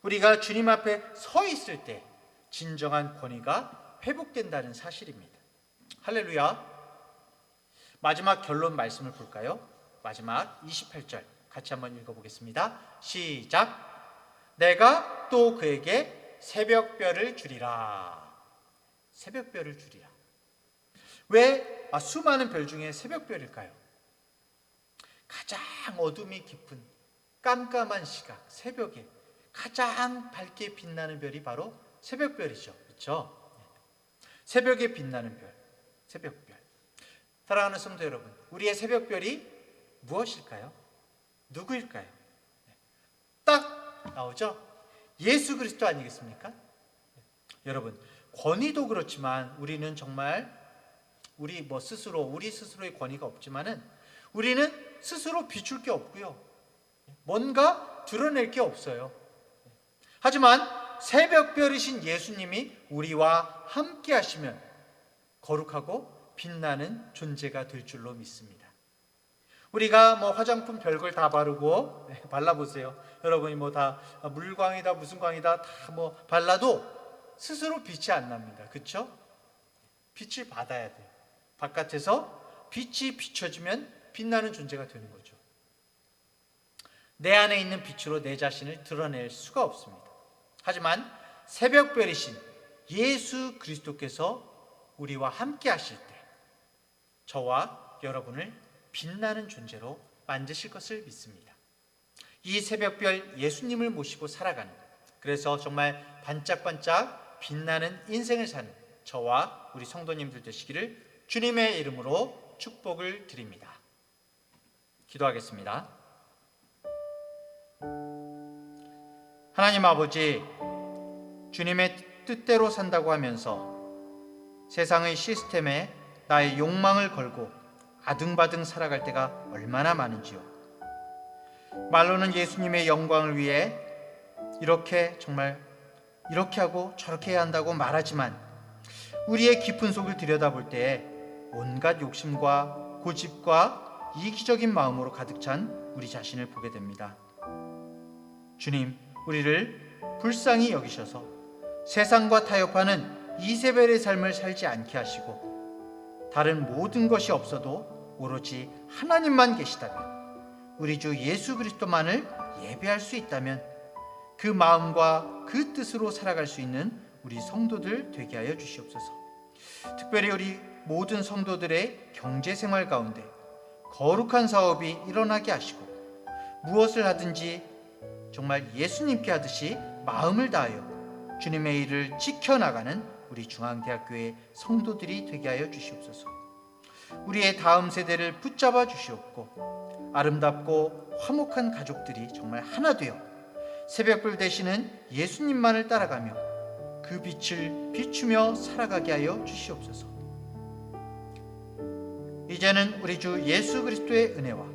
우리가 주님 앞에 서 있을 때 진정한 권위가 회복된다는 사실입니다. 할렐루야. 마지막 결론 말씀을 볼까요? 마지막 28절 같이 한번 읽어보겠습니다. 시작. 내가 또 그에게 새벽별을 주리라. 새벽별을 주리라. 왜 수많은 별 중에 새벽별일까요? 가장 어둠이 깊은 깜깜한 시각, 새벽에 가장 밝게 빛나는 별이 바로 새벽별이죠. 그렇죠? 새벽에 빛나는 별, 새벽별. 사랑하는 성도 여러분, 우리의 새벽별이 무엇일까요? 누구일까요? 딱 나오죠? 예수 그리스도 아니겠습니까? 여러분, 권위도 그렇지만 우리는 정말 우리 스스로의 권위가 없지만은 우리는 스스로 비출 게 없고요. 뭔가 드러낼 게 없어요. 하지만 새벽별이신 예수님이 우리와 함께 하시면 거룩하고 빛나는 존재가 될 줄로 믿습니다. 우리가 화장품 별걸 다 바르고 발라보세요. 여러분이 다 물광이다 무슨 광이다 다 발라도 스스로 빛이 안 납니다. 그렇죠? 빛을 받아야 돼요. 바깥에서 빛이 비춰지면 빛나는 존재가 되는 거죠. 내 안에 있는 빛으로 내 자신을 드러낼 수가 없습니다. 하지만 새벽별이신 예수 그리스도께서 우리와 함께 하실 때 저와 여러분을 빛나는 존재로 만드실 것을 믿습니다. 이 새벽별 예수님을 모시고 살아가는, 그래서 정말 반짝반짝 빛나는 인생을 사는 저와 우리 성도님들 되시기를 주님의 이름으로 축복을 드립니다. 기도하겠습니다. 하나님 아버지, 주님의 뜻대로 산다고 하면서 세상의 시스템에 나의 욕망을 걸고 아등바등 살아갈 때가 얼마나 많은지요. 말로는 예수님의 영광을 위해 정말 이렇게 하고 저렇게 해야 한다고 말하지만 우리의 깊은 속을 들여다볼 때 온갖 욕심과 고집과 이기적인 마음으로 가득 찬 우리 자신을 보게 됩니다. 주님, 우리를 불쌍히 여기셔서 세상과 타협하는 이세벨의 삶을 살지 않게 하시고 다른 모든 것이 없어도 오로지 하나님만 계시다면, 우리 주 예수 그리스도만을 예배할 수 있다면 그 마음과 그 뜻으로 살아갈 수 있는 우리 성도들 되게 하여 주시옵소서. 특별히 우리 모든 성도들의 경제생활 가운데 거룩한 사업이 일어나게 하시고 무엇을 하든지 정말 예수님께 하듯이 마음을 다하여 주님의 일을 지켜나가는 우리 중앙대학교의 성도들이 되게 하여 주시옵소서. 우리의 다음 세대를 붙잡아 주시옵고 아름답고 화목한 가족들이 정말 하나 되어 새벽별 되시는 예수님만을 따라가며 그 빛을 비추며 살아가게 하여 주시옵소서. 이제는 우리 주 예수 그리스도의 은혜와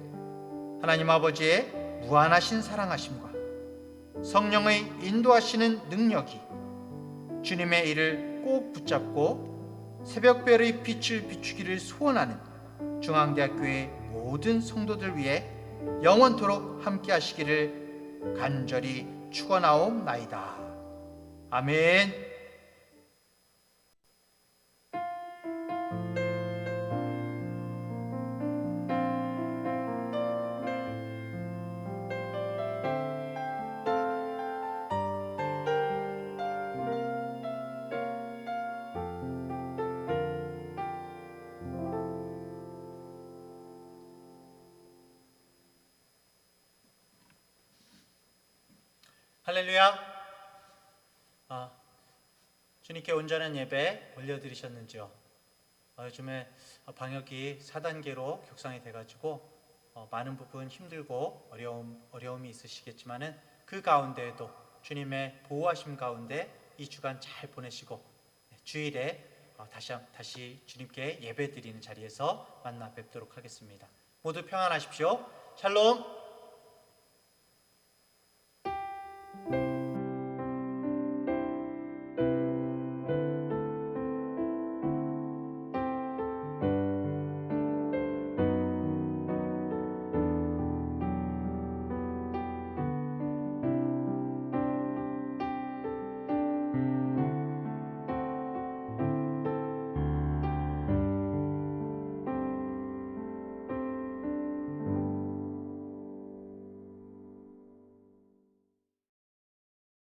하나님 아버지의 무한하신 사랑하심과 성령의 인도하시는 능력이 주님의 일을 꼭 붙잡고 새벽별의 빛을 비추기를 소원하는 중앙대학교의 모든 성도들 위해 영원토록 함께 하시기를 간절히 축원하옵나이다. 아멘. 할렐루야. 주님께 온전한 예배 올려드리셨는지요? 요즘에 방역이 4단계로 격상이 돼가지고 많은 부분 힘들고 어려움이 있으시겠지만은 그 가운데에도 주님의 보호하심 가운데 이 주간 잘 보내시고 주일에 다시 주님께 예배 드리는 자리에서 만나 뵙도록 하겠습니다. 모두 평안하십시오. 샬롬.